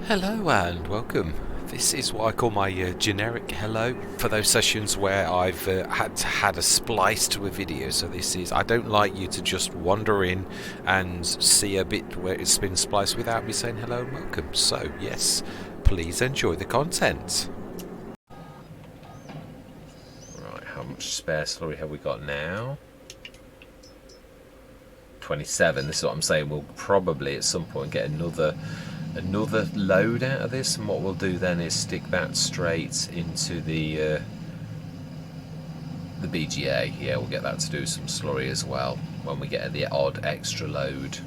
Hello and welcome. This is what I call my generic hello for those sessions where I've had a splice to a video. So this is, I don't like you to just wander in and see a bit where it's been spliced without me saying hello and welcome. So yes, please enjoy the content. Right, how much spare slurry have we got now? 27. This is what I'm saying. We'll probably at some point get another load out of this, and what we'll do then is stick that straight into the BGA. Yeah, we'll get that to do some slurry as well when we get the odd extra load.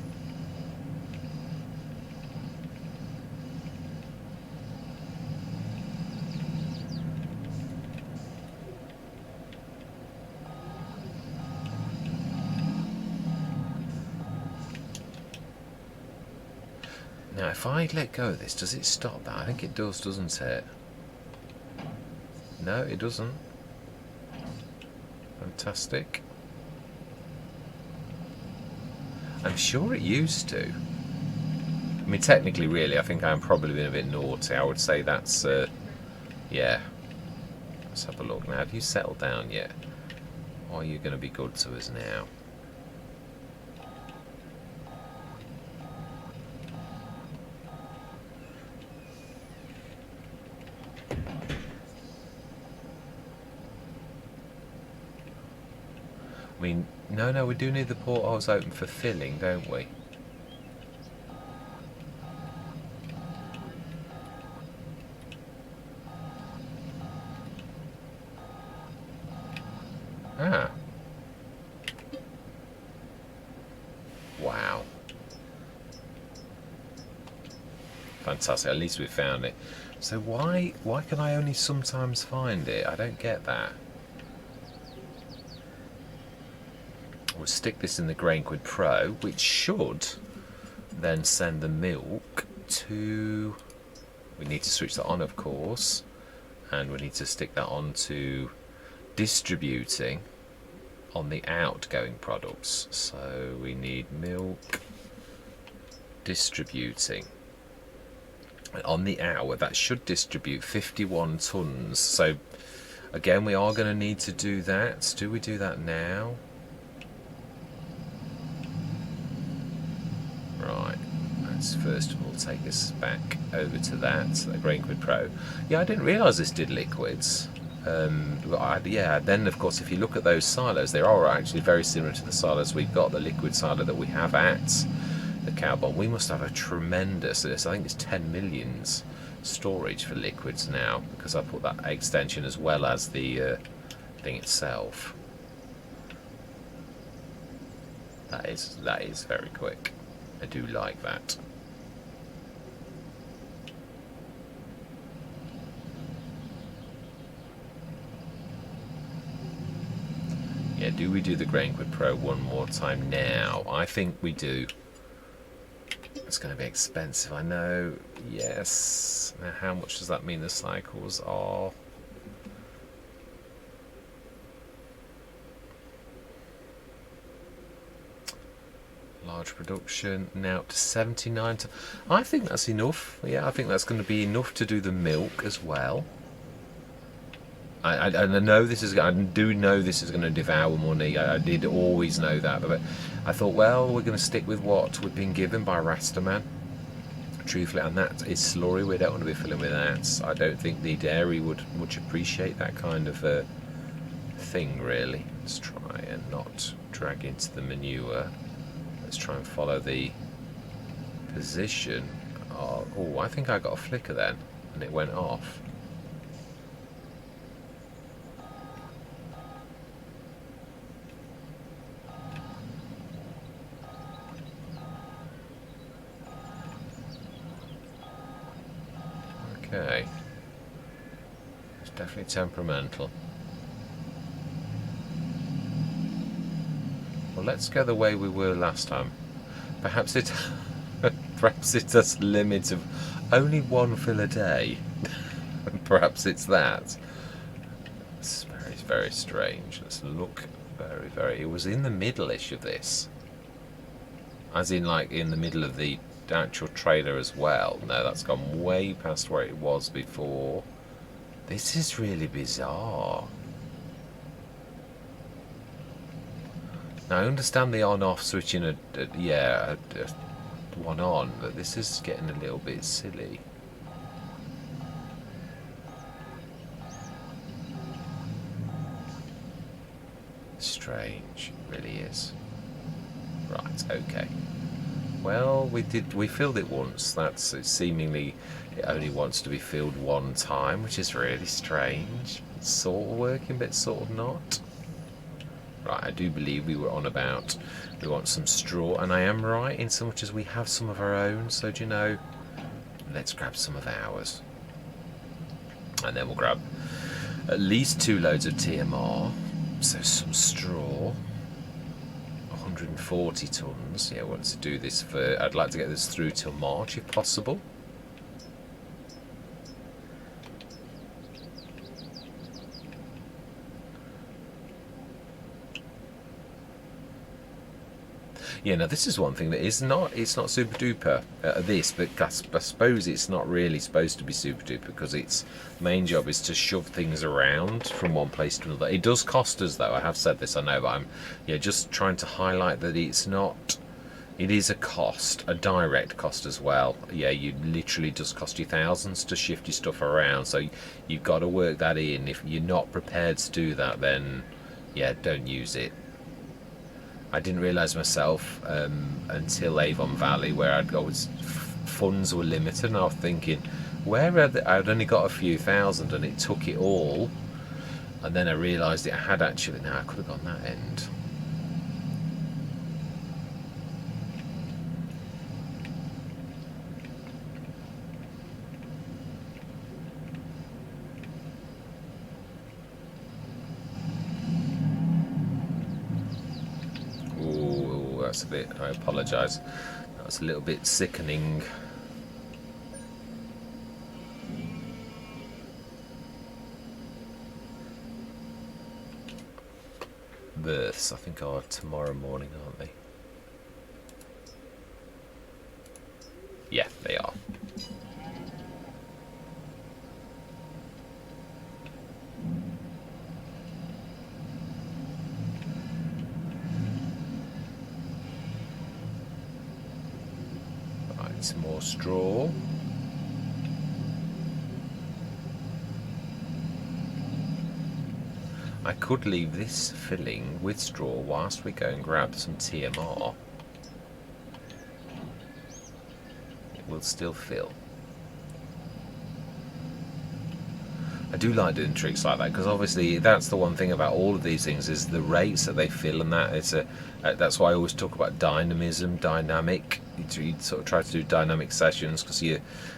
Now, if I let go of this, does it stop that? I think it does, doesn't it? No, it doesn't. Fantastic. I'm sure it used to. I mean, technically, really, I think I'm probably been a bit naughty. I would say that's, yeah. Let's have a look now. Have you settled down yet? Or are you going to be good to us now? I mean, no, we do need the portholes open for filling, don't we? Ah. Wow. Fantastic, at least we found it. So why can I only sometimes find it? I don't get that. We'll stick this in the Grainquid Pro, which should then send the milk to... We need to switch that on, of course, and we need to stick that on to distributing on the outgoing products. So we need milk distributing. And on the hour, that should distribute 51 tonnes. So again, we are going to need to do that. Do we do that now? Right, let's first of all take us back over to that Grainquid Pro. Yeah, I didn't realise this did liquids. Yeah, then of course if you look at those silos, they are actually very similar to the silos we've got, the liquid silo that we have at the cow barn. We must have a tremendous, I think it's 10 millions storage for liquids now, because I put that extension as well as the thing itself. That is very quick. I do like that. Yeah, do we do the Grainquid Pro one more time now? I think we do. It's going to be expensive, I know. Yes. Now, how much does that mean the cycles are? Large production now up to 79. I think that's enough. Yeah, I think that's going to be enough to do the milk as well. I know this is. I do know this is going to devour money. I did always know that, but I thought, well, we're going to stick with what we've been given by Rastaman, truthfully, and that is slurry. We don't want to be filling with that. I don't think the dairy would much appreciate that kind of thing, really. Let's try and not drag into the manure. Let's try and follow the position. Oh, I think I got a flicker then, and it went off. Okay. It's definitely temperamental. Well, let's go the way we were last time. Perhaps it has a limit of only one fill a day. Perhaps it's that. It's very, very strange. Let's look very... It was in the middle-ish of this. As in, like, in the middle of the actual trailer as well. No, that's gone way past where it was before. This is really bizarre. Now I understand the on-off switching one on, but this is getting a little bit silly. Strange, it really is. Right, okay. Well, we filled it once. That's seemingly it only wants to be filled one time, which is really strange. It's sort of working, but sort of not. Right, I do believe we were on about we want some straw, and I am right in so much as we have some of our own. So do you know? Let's grab some of ours, and then we'll grab at least 2 loads of TMR. So some straw. 140 tons. Yeah, I want to do this for. I'd like to get this through till March if possible. Yeah, now this is one thing that is not. It's not super duper this, but I suppose it's not really supposed to be super duper because its main job is to shove things around from one place to another. It does cost us though. I have said this, I know, but I'm just trying to highlight that it's not. It is a cost, a direct cost as well. Yeah, you literally just cost you thousands to shift your stuff around. So you've got to work that in. If you're not prepared to do that, then yeah, don't use it. I didn't realise myself until Avon Valley, where funds were limited, and I was thinking, I'd only got a few thousand, and it took it all, and then I realised it had actually. Now I could have gone that end. That's a bit. I apologise. That was a little bit sickening. Births, I think, are tomorrow morning, aren't they? Yeah, they are. Right, some more straw. I could leave this filling with straw whilst we go and grab some TMR. It will still fill. I do like doing tricks like that because obviously that's the one thing about all of these things is the rates that they fill, and that it's that's why I always talk about dynamic. You sort of try to do dynamic sessions because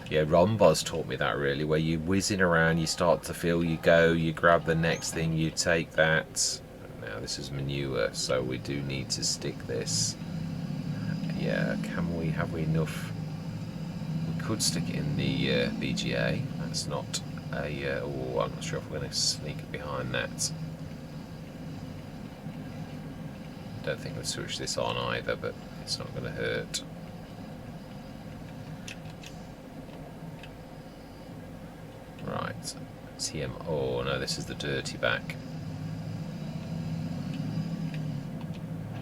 Romboz taught me that really, where you're whizzing around, you start to fill, you go, you grab the next thing, you take that. Now this is manure, so we do need to stick this. Yeah, have we enough? We could stick it in the BGA. That's not. I'm not sure if we're going to sneak it behind that. Don't think we'll switch this on either, but it's not going to hurt. Right, TM. Oh no, this is the dirty back.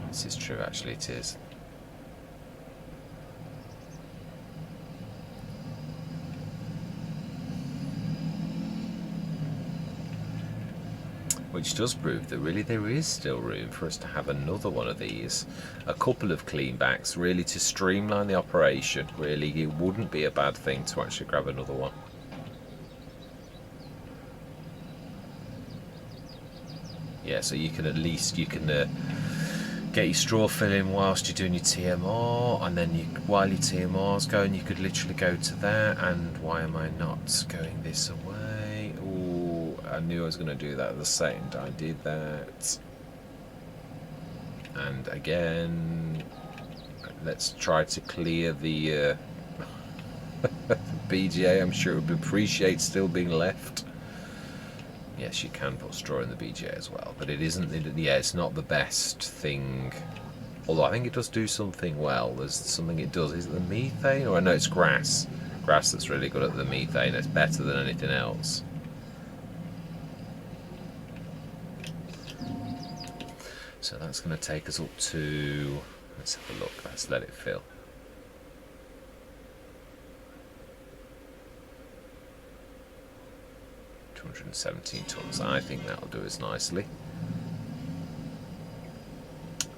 This is true, actually, it is. Which does prove that really there is still room for us to have another one of these. A couple of clean backs, really, to streamline the operation. Really, it wouldn't be a bad thing to actually grab another one. Yeah, so you can at least, get your straw filling whilst you're doing your TMR, and then while your TMR's going, you could literally go to there. And why am I not going this away? Oh, I knew I was going to do that at the same time I did that. And again, let's try to clear the BGA. I'm sure it would appreciate still being left. Yes, you can put straw in the BGA as well, but it isn't. Yeah, it's not the best thing Although I think it does do something well. There's something it does. Is it the methane? Or no, it's grass. Grass that's really good at the methane. It's better than anything else. So that's going to take us up to... Let's have a look. Let's let it fill. $217 tons. I think that'll do us nicely.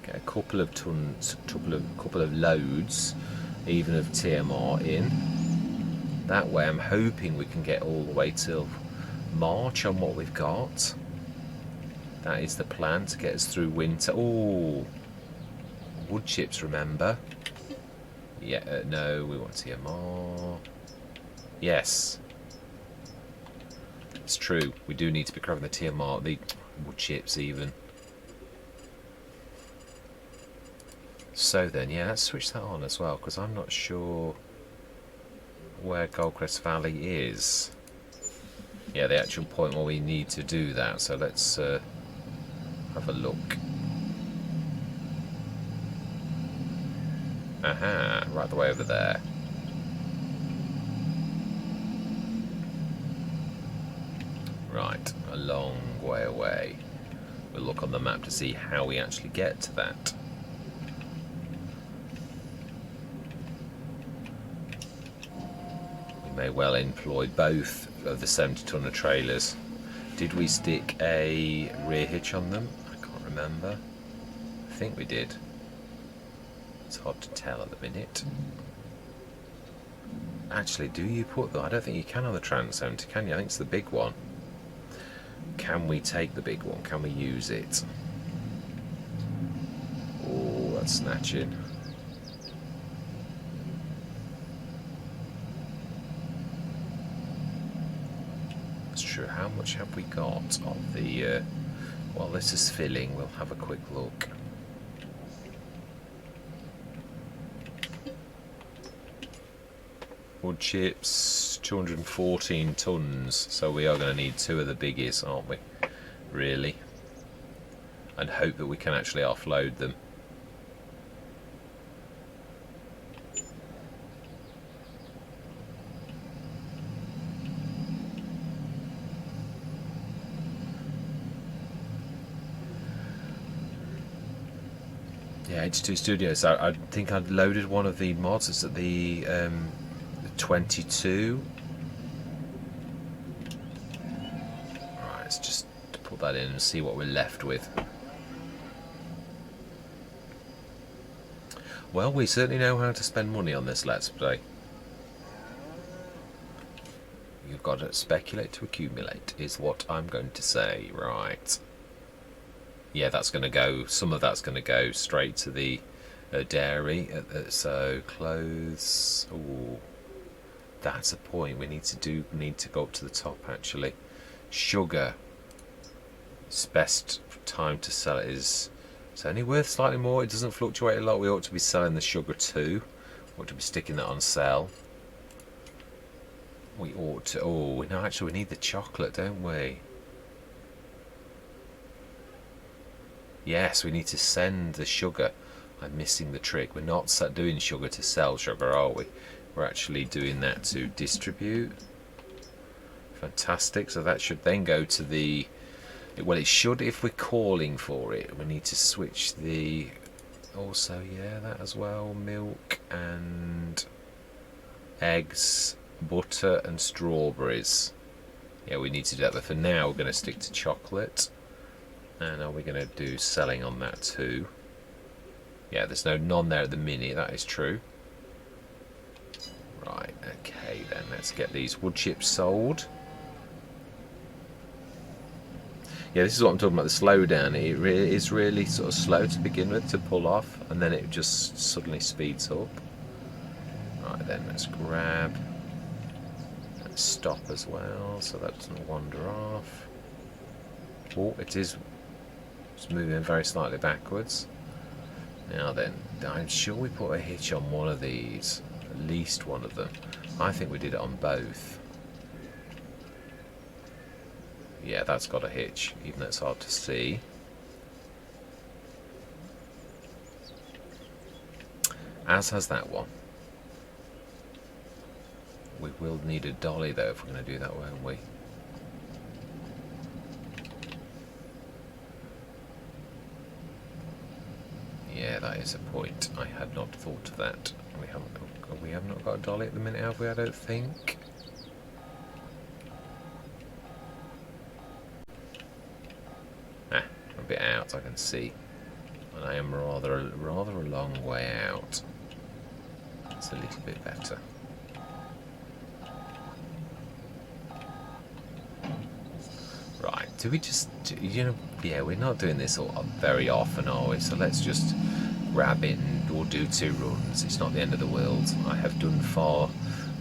Get a couple of tons, couple of loads, even of TMR in. That way, I'm hoping we can get all the way till March on what we've got. That is the plan, to get us through winter. Oh, wood chips, remember? Yeah, no, we want TMR. Yes. It's true, we do need to be grabbing the TMR, the wood chips even. So then, yeah, let's switch that on as well, because I'm not sure where Goldcrest Valley is. Yeah, the actual point where we need to do that, so let's have a look. Aha, right the way over there. Right, a long way away. We'll look on the map to see how we actually get to that. We may well employ both of the 70-tonner trailers. Did we stick a rear hitch on them? I can't remember. I think we did. It's hard to tell at the minute. Actually, do you put them? I don't think you can on the Trans 70, can you? I think it's the big one. Can we take the big one? Can we use it? Oh, that's snatching. That's true. How much have we got of the... while this is filling, we'll have a quick look. Wood chips, 214 tons, so we are going to need two of the biggies, aren't we? Really? And hope that we can actually offload them. Yeah, H2 Studios. I think I'd loaded one of the mods. It's at the 22. Right, let's just put that in and see what we're left with. Well, we certainly know how to spend money on this Let's Play. You've got to speculate to accumulate, is what I'm going to say. Right. Yeah, that's going to go, some of that's going to go straight to the dairy. So, clothes. Ooh. That's a point we need to go up to the top actually. Sugar. It's best time to sell it is, it's only worth slightly more. It doesn't fluctuate a lot. We ought to be selling the sugar too. We ought to be sticking that on sell. We ought to. Oh, no, actually we need the chocolate, don't we? Yes, we need to send the sugar. I'm missing the trick. We're not doing sugar to sell sugar, are we? We're actually doing that to distribute. Fantastic. So that should then go to the... Well, it should if we're calling for it. We need to switch the... Also, yeah, that as well. Milk and eggs, butter and strawberries. Yeah, we need to do that. But for now, we're going to stick to chocolate. And are we going to do selling on that too? Yeah, there's none there at the minute. That is true. Right, okay then, let's get these wood chips sold. Yeah, this is what I'm talking about, the slowdown. It is really sort of slow to begin with, to pull off, and then it just suddenly speeds up. Right then, let's grab and stop as well, so that doesn't wander off. Oh, it is moving very slightly backwards. Now then, I'm sure we put a hitch on one of these. At least one of them. I think we did it on both. Yeah, that's got a hitch, even though it's hard to see. as has that one. We will need a dolly though if we're going to do that, won't we? Yeah, that is a point. I had not thought of that. We have not got a dolly at the minute, have we? I don't think. Ah, I'm a bit out, I can see. And I am rather a long way out. That's a little bit better. Right, do we just, yeah, we're not doing this very often, are we? So let's just grab it and we'll do 2 runs. It's not the end of the world. I have done far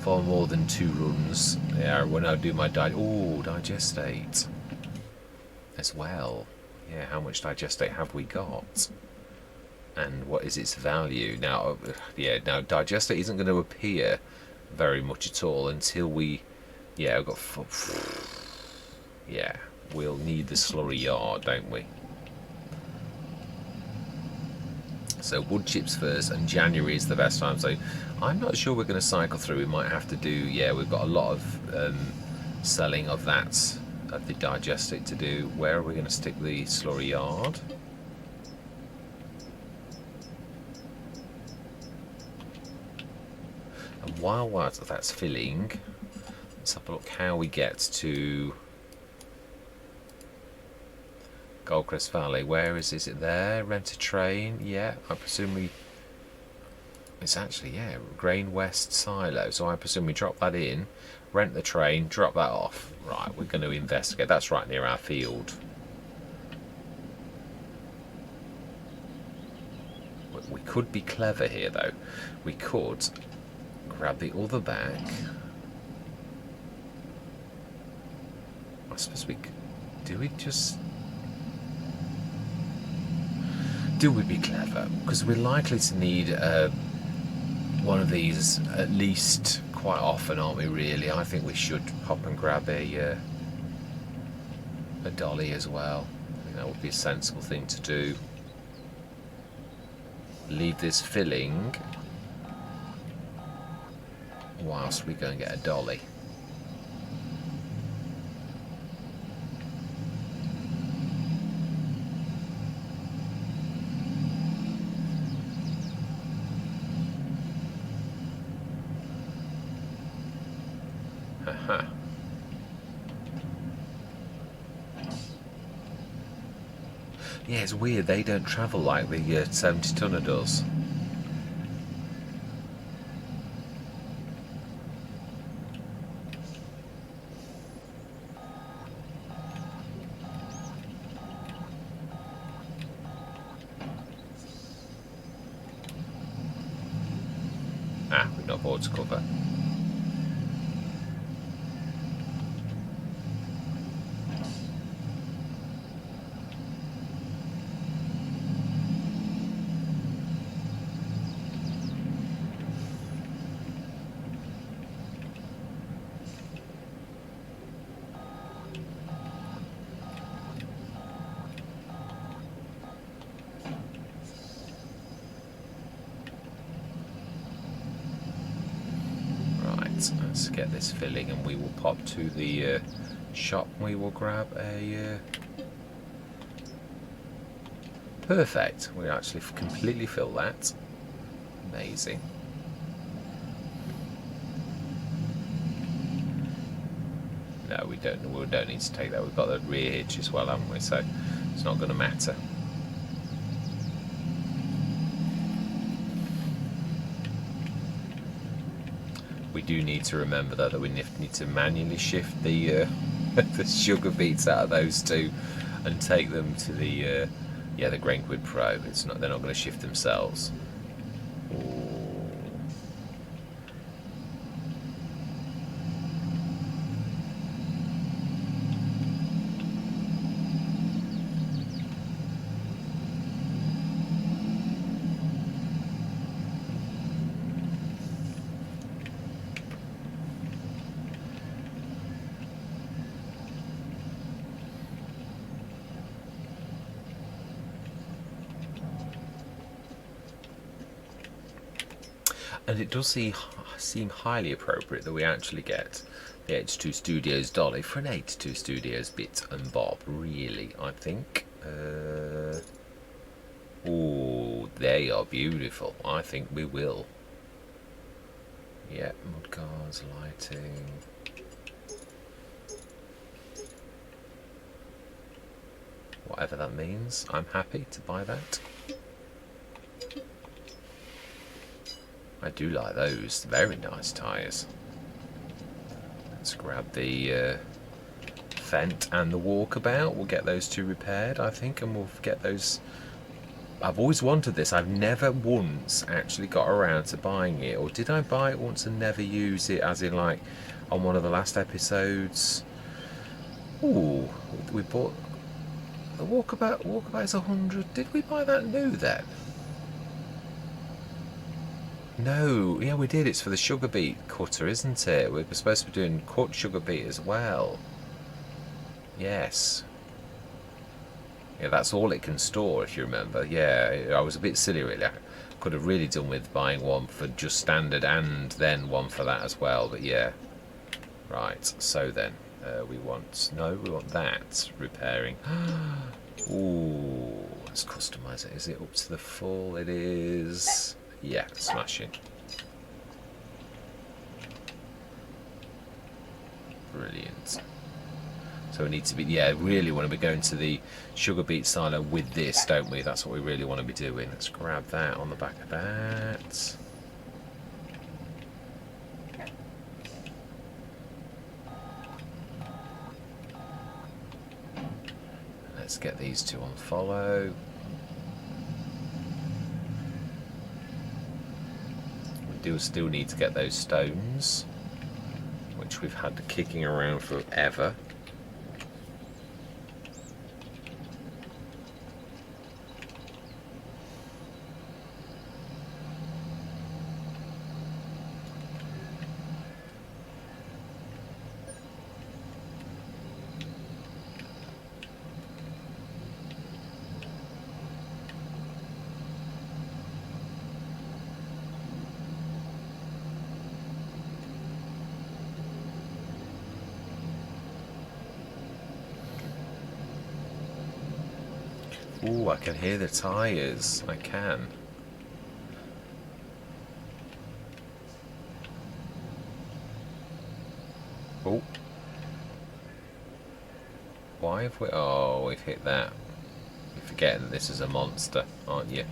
more than 2 runs. Yeah, when I do my digestate as well. Yeah, how much digestate have we got? And what is its value? Now, digestate isn't going to appear very much at all until we, I've got, yeah, we'll need the slurry yard, don't we? So wood chips first, and January is the best time. So I'm not sure we're going to cycle through. We might have to do, we've got a lot of selling of that, of the digestate to do. Where are we going to stick the slurry yard? And while that's filling, let's have a look how we get to Goldcrest Valley. Where is it there? Rent a train? Yeah, I presume it's actually, Grain West Silo. So I presume we drop that in, rent the train, drop that off. Right, we're going to investigate. That's right near our field. We could be clever here though. We could grab the other bag. I suppose do we be clever? Because we're likely to need one of these at least quite often, aren't we, really? I think we should hop and grab a dolly as well. I think that would be a sensible thing to do. Leave this filling whilst we go and get a dolly. Haha. Yeah, it's weird, they don't travel like the 70 tonner does. We've not board to cover. Let's get this filling and we will pop to the shop. We will grab a perfect. We actually completely fill that. Amazing. No, we don't need to take that. We've got the rear hitch as well, haven't we? So it's not going to matter. We do need to remember though that we need to manually shift the the sugar beets out of those two and take them to the the Grainquid Pro. They're not going to shift themselves. And it does seem highly appropriate that we actually get the H2 Studios dolly for an H2 Studios bit and bob, really, I think. Oh, they are beautiful. I think we will. Yeah, mudguards, lighting. Whatever that means, I'm happy to buy that. I do like those. Very nice tyres. Let's grab the Fent and the Walkabout. We'll get those two repaired, I think, and we'll get those. I've always wanted this. I've never once actually got around to buying it. Or did I buy it once and never use it, as in like on one of the last episodes? Ooh, we bought the Walkabout. Walkabout is 100. Did we buy that new then? No, yeah, we did. It's for the sugar beet cutter, isn't it? We're supposed to be doing cut sugar beet as well. Yes. Yeah, that's all it can store, if you remember. Yeah, I was a bit silly, really. I could have really done with buying one for just standard and then one for that as well. But yeah. Right, so then, we want that repairing. Ooh, let's customize it. Is it up to the full? It is. Yeah, smashing. Brilliant. So we need to be, yeah, really want to be going to the sugar beet silo with this, don't we? That's what we really want to be doing. Let's grab that on the back of that. Let's get these two on follow. We do still need to get those stones, which we've had kicking around forever. Ooh, I can hear the tyres. I can. Oh. Why have we... Oh, we've hit that. You're forgetting that this is a monster, aren't you?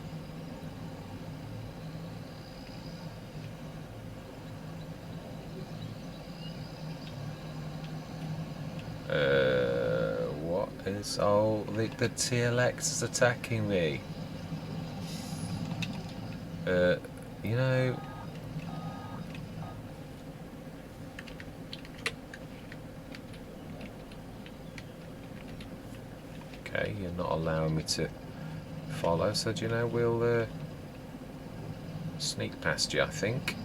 What is... Oh, the TLX is attacking me. You know... Okay, you're not allowing me to follow, so do you know, we'll sneak past you, I think.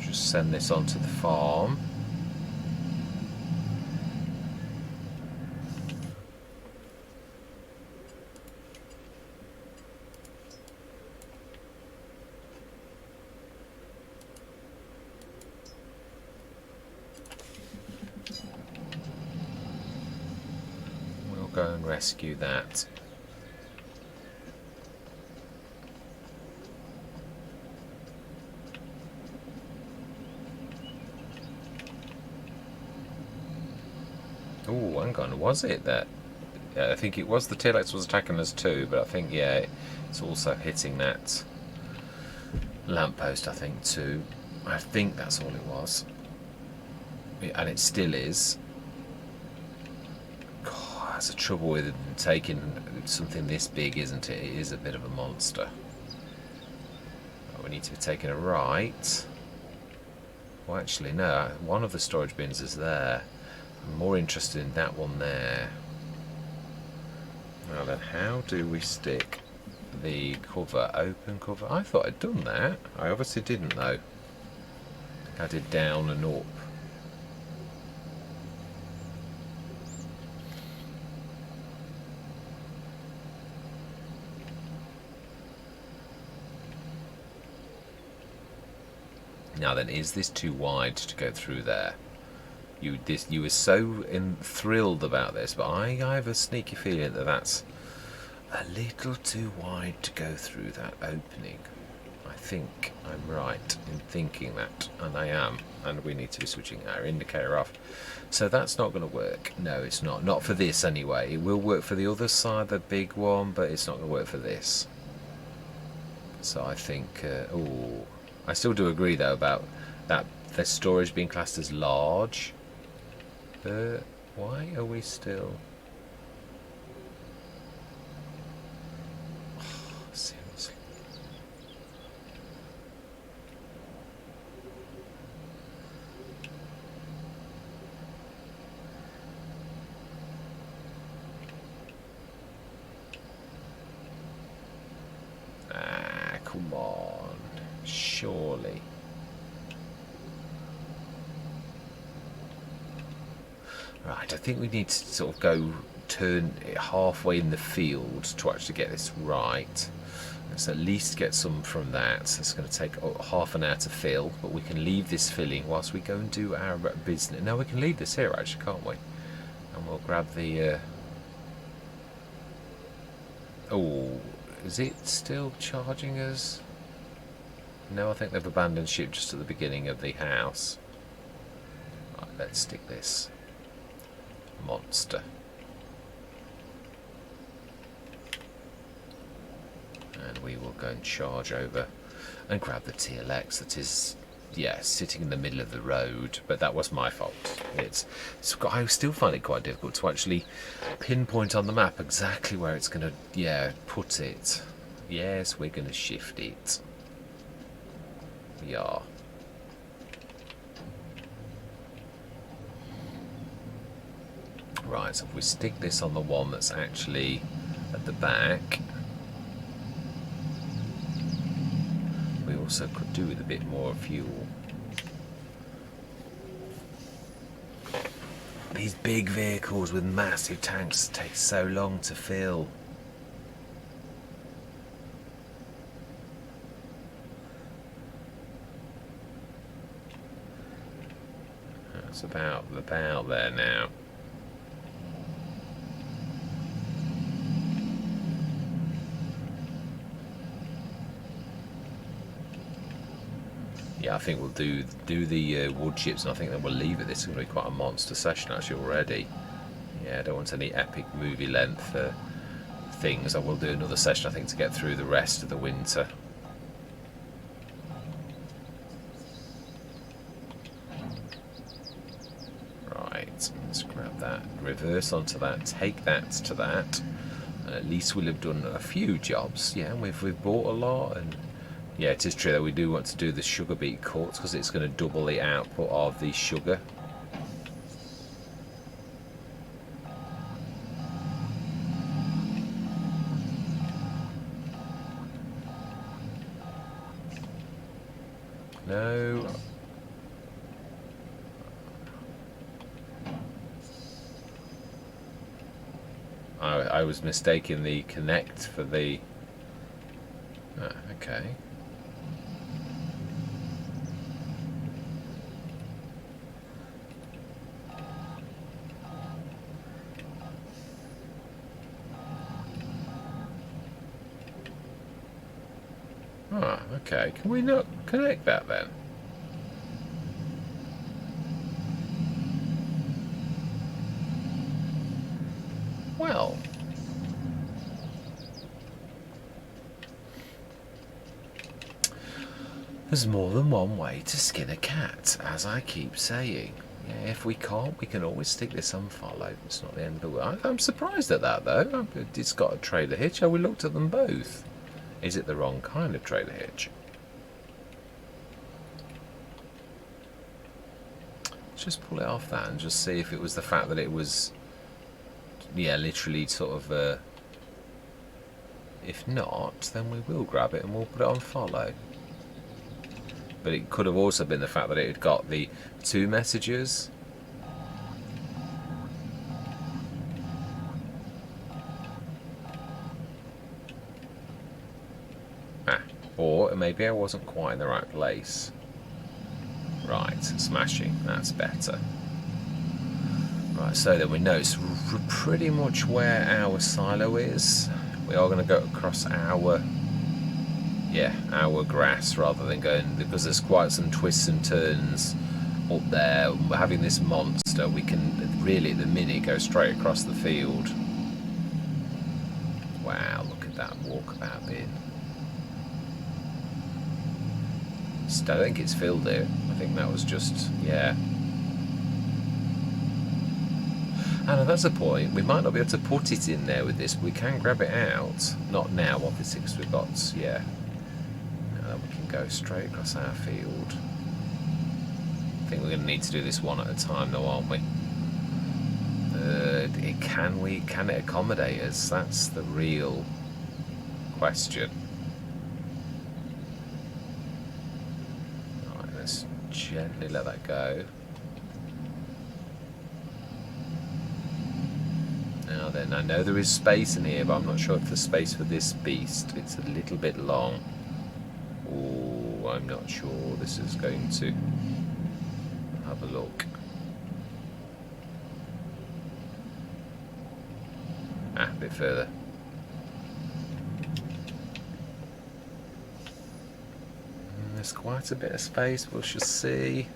Just send this on to the farm. Go and rescue that. Oh, hang on, was it that? Yeah, I think it was the T-Rex was attacking us too, but I think, yeah, it's also hitting that lamppost, I think, too. I think that's all it was. And it still is. That's the trouble with taking something this big, isn't it? It is a bit of a monster. Oh, we need to be taking a right. Well, actually, no. One of the storage bins is there. I'm more interested in that one there. Now then, how do we stick the cover, open cover? I thought I'd done that. I obviously didn't, though. I did down and up. Now then, is this too wide to go through there? You were so thrilled about this, but I have a sneaky feeling that that's a little too wide to go through that opening. I think I'm right in thinking that, and I am, and we need to be switching our indicator off. So that's not going to work. No, it's not. Not for this anyway. It will work for the other side, the big one, but it's not going to work for this. So I think, I still do agree though about that the storage being classed as large. Why are we still... seriously. Come on. Surely. Right, I think we need to sort of turn it halfway in the field to actually get this right. Let's at least get some from that. So it's going to take half an hour to fill, but we can leave this filling whilst we go and do our business. No, we can leave this here actually, can't we? And we'll grab the... Oh, is it still charging us? No, I think they've abandoned ship just at the beginning of the house. Right, let's stick this monster. And we will go and charge over and grab the TLX that is, yeah, sitting in the middle of the road. But that was my fault. I still find it quite difficult to actually pinpoint on the map exactly where it's going to, yeah, put it. Yes, we're going to shift it. We are. Right, so if we stick this on the one that's actually at the back, we also could do with a bit more fuel. These big vehicles with massive tanks take so long to fill. That's about there now. Yeah, I think we'll do the wood chips, and I think then we'll leave it. This is going to be quite a monster session actually already. Yeah, I don't want any epic movie length things. I will do another session I think to get through the rest of the winter. Right, let's grab that, reverse onto that, take that to that, and at least we'll have done a few jobs. Yeah, and we've bought a lot, and yeah, it is true that we do want to do the sugar beet quartz because it's going to double the output of the sugar. No. I was mistaking the connect for the... Ah, okay. Ah, okay. Can we not connect that then? Well, there's more than one way to skin a cat, as I keep saying. Yeah, if we can't, we can always stick this unfollow. It's not the end of the world. I'm surprised at that, though. It's got a trailer hitch. Oh, we looked at them both. Is it the wrong kind of trailer hitch? Let's just pull it off that and just see if it was the fact that it was, yeah, literally sort of, if not, then we will grab it and we'll put it on follow. But it could have also been the fact that it had got the 2 messages. Or maybe I wasn't quite in the right place. Right, smashing. That's better. Right, so then we know it's pretty much where our silo is. We are going to go across our grass rather than going, because there's quite some twists and turns up there. Having this monster, we can really at the minute go straight across the field. Wow, look at that walkabout bin. I don't think it's filled here. I think that was just, yeah. And that's a point. We might not be able to put it in there with this, but we can grab it out. Not now, obviously, because we've got, yeah. Now we can go straight across our field. I think we're going to need to do this one at a time, though, aren't we? Can it accommodate us? That's the real question. Right, let's gently let that go. Now then, I know there is space in here, but I'm not sure if there's space for this beast. It's a little bit long. Oh, I'm not sure this is going to have a look. A bit further. There's quite a bit of space, we shall see.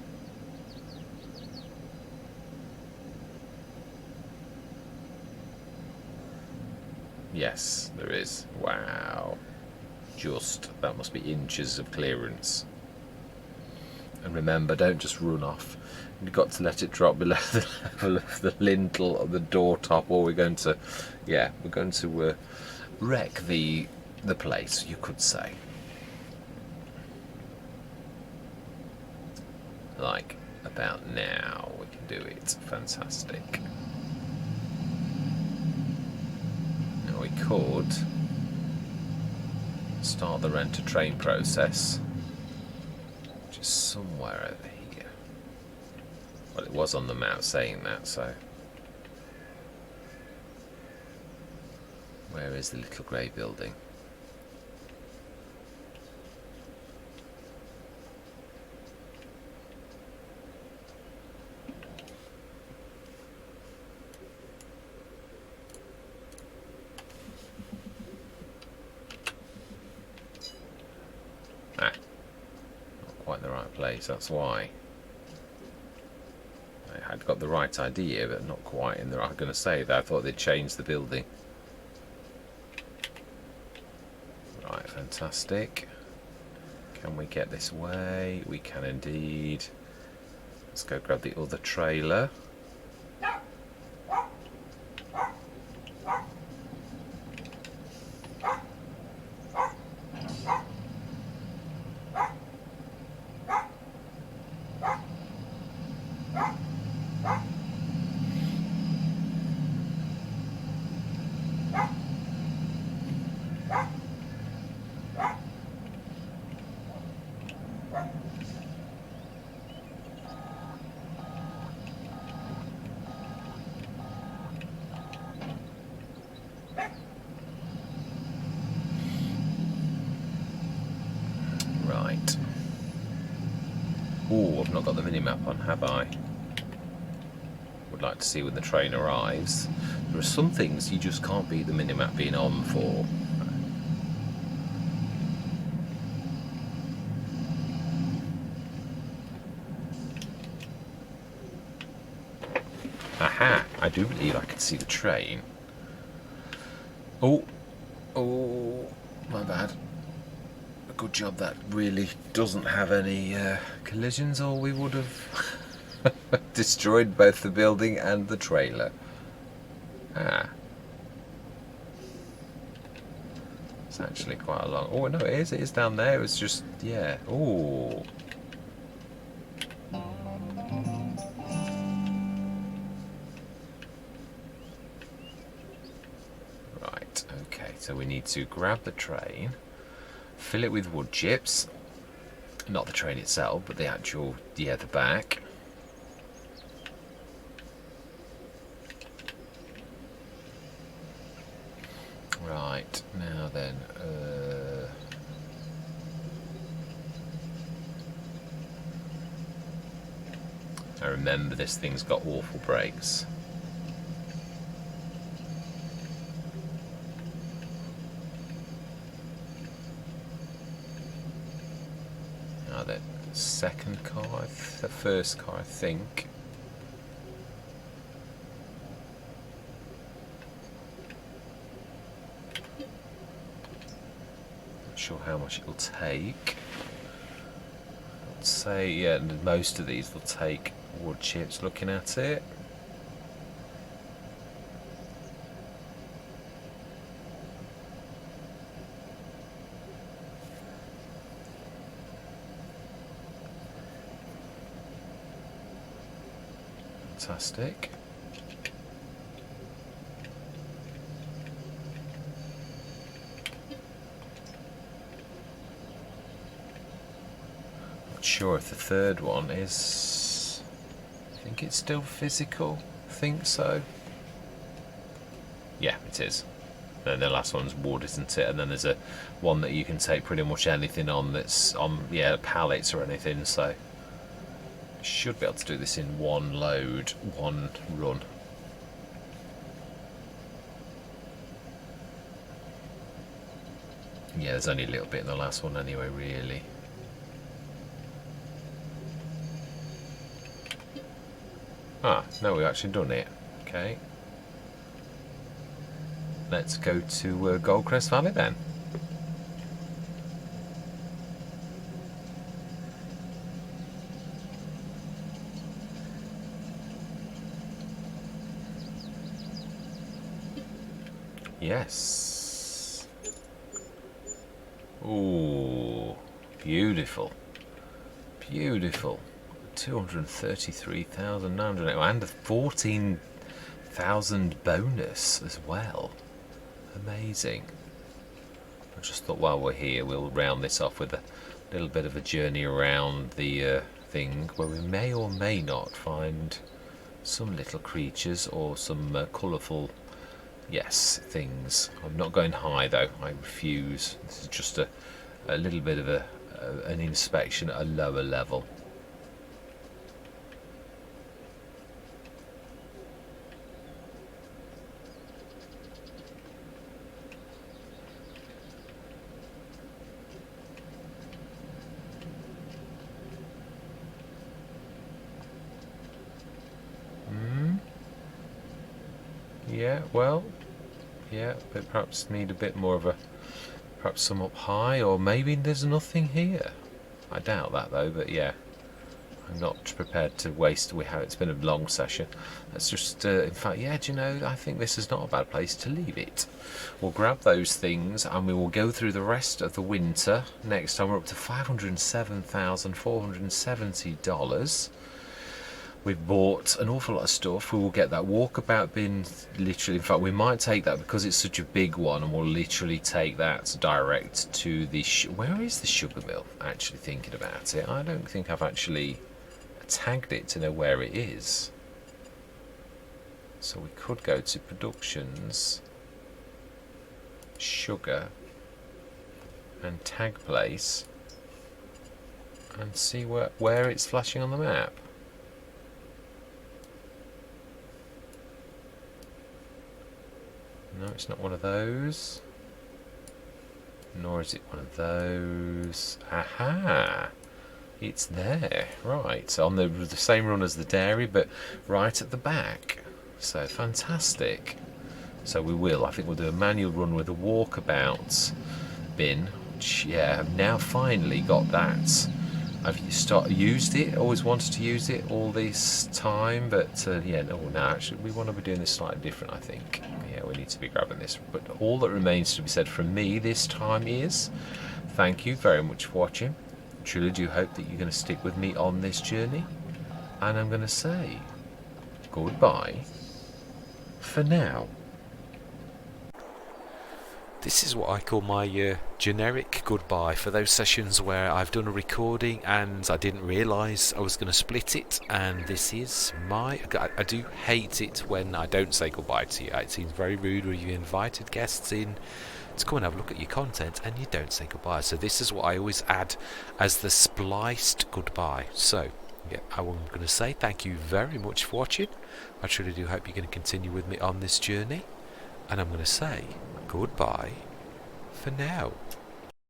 Yes, there is. Wow. That must be inches of clearance. And remember, don't just run off. You've got to let it drop below the level of the lintel or the door top, or we're going to, wreck the place, you could say. Like about now, we can do it. Fantastic. Now we could start the rent-a-train process, which is somewhere over here. Well, it was on the map saying that, so. Where is the little grey building? Not quite in the right place, that's why. I had got the right idea, but not quite in the right. I'm going to say that I thought they'd changed the building. Right, fantastic. Can we get this way? We can indeed. Let's go grab the other trailer. Right. Oh, I've not got the mini-map on, have I? Would like to see when the train arrives. There are some things you just can't beat the mini-map being on for. Aha! I do believe I can see the train. Oh, my bad. A good job that really doesn't have any collisions, or we would have destroyed both the building and the trailer. It's actually quite a long. Oh no, it is down there. It was just, yeah. Oh. Right, okay, so we need to grab the train, fill it with wood chips, not the train itself, but the actual, the back. Right, now then, I remember this thing's got awful brakes. Now the second car, the first car I think. Not sure how much it'll take. I'd say, yeah, most of these will take wood chips looking at it. Fantastic. Not sure if the third one is. I think it's still physical. I think so. Yeah, it is. And the last one's wood, isn't it? And then there's a one that you can take pretty much anything on that's on, yeah, pallets or anything. So should be able to do this in one load, one run. Yeah, there's only a little bit in the last one anyway, really. Ah, no, we've actually done it. Okay. Let's go to Goldcrest Valley then. Yes. Ooh, beautiful. Beautiful. 233,900 and a 14,000 bonus as well. Amazing. I just thought while we're here we'll round this off with a little bit of a journey around the thing where we may or may not find some little creatures or some colourful, yes, things. I'm not going high though, I refuse. This is just a little bit of an inspection at a lower level. Yeah, well, yeah, but perhaps need a bit more of perhaps some up high, or maybe there's nothing here. I doubt that though, but yeah, I'm not prepared to waste. It's been a long session. Let's just, in fact, yeah, do you know, I think this is not a bad place to leave it. We'll grab those things and we will go through the rest of the winter. Next time we're up to $507,470. We've bought an awful lot of stuff. We will get that walkabout bin literally. In fact, we might take that because it's such a big one, and we'll literally take that direct to the. Where is the sugar mill? Actually, thinking about it, I don't think I've actually tagged it to know where it is. So we could go to productions, sugar, and tag place, and see where it's flashing on the map. No, it's not one of those. Nor is it one of those. Aha! It's there. Right. On the same run as the dairy, but right at the back. So fantastic. So we will. I think we'll do a manual run with a walkabout bin. Which, yeah, I've now finally got that. I've used it. Always wanted to use it all this time, but yeah, no. Actually, we want to be doing this slightly different, I think. Yeah, we need to be grabbing this. But all that remains to be said from me this time is thank you very much for watching. I truly do hope that you're going to stick with me on this journey, and I'm going to say goodbye for now. This is what I call my generic goodbye for those sessions where I've done a recording and I didn't realise I was going to split it, and this is my... I do hate it when I don't say goodbye to you. It seems very rude when you've invited guests in to come and have a look at your content and you don't say goodbye. So this is what I always add as the spliced goodbye. So Yeah, I'm going to say thank you very much for watching. I truly do hope you're going to continue with me on this journey. And I'm going to say goodbye for now.